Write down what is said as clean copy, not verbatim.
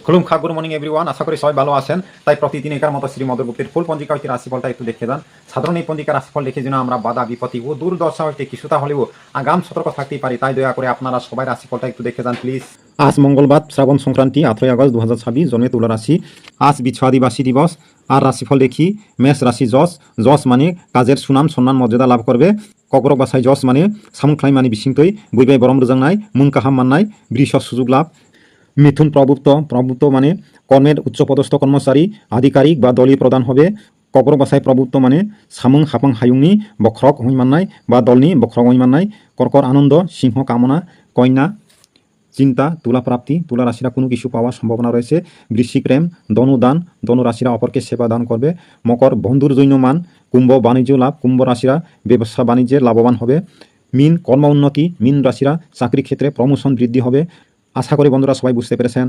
খুলুমখা good morning everyone, আশা করি সবাই ভালো আছেন। তাই প্রতিদিন একার মতো শ্রী মদরগুপ্তের ফুল পঞ্জিকা হইতে রাশিফলটা একটু দেখে যান। সাধারণ এই পঞ্জিকা রাশিফল দেখে যেন আমরা বাধা বিপত্তি ও দুর্দশা হইতে কিছুটা হলেও আগাম সতর্ক থাকতেই পারি। তাই দয়া করে আপনারা সবাই রাশিফলটা একটু দেখে যান প্লিজ। আজ মঙ্গলবার, শ্রাবণ সংক্রান্তি, 18 আগস্ট 2026, জন্মে তুলা রাশি। আজ বিশ্ব আদিবাসী দিবস। আর রাশিফল দেখি, মেষ রাশি যশ। যশ মানে কাজের সুনাম সম্মান মর্যাদা লাভ করবে। ককরক বাসায় যশ মানে সামুখলাই মানে বিশিংতই বইবাই বরম রোজাংনাই মুন কাহাম মান্নাই বৃষ সুযোগ লাভ। মিথুন প্রভুত্ব মানে কর্মের উচ্চপদস্থ কর্মচারী আধিকারিক বা দলীয় প্রদান হবে। ককরক বাসায় প্রভুত্ব মানে সামুং হাপাং হায়ুংনি বক্রক হইমান্নাই বা দলনি বক্রক হইমান্নাই। কর্কর আনন্দ, সিংহ কামনা, কন্যা চিন্তা, তুলা প্রাপ্তি, তুলা রাশিরা কোনো কিছু পাওয়ার সম্ভাবনা রয়েছে। বৃশ্চিক প্রেম, ধনুদান, ধনু রাশিরা অপরকে সেবা দান করবে। মকর বন্ধুর জৈন্য মান, কুম্ভ বাণিজ্য লাভ, কুম্ভ রাশিরা ব্যবসা বাণিজ্যে লাভবান হবে। মীন কর্ম উন্নতি, মীন রাশিরা চাকরি ক্ষেত্রে প্রমোশন বৃদ্ধি হবে। আশা করি বন্ধুরা সবাই বুঝতে পেরেছেন।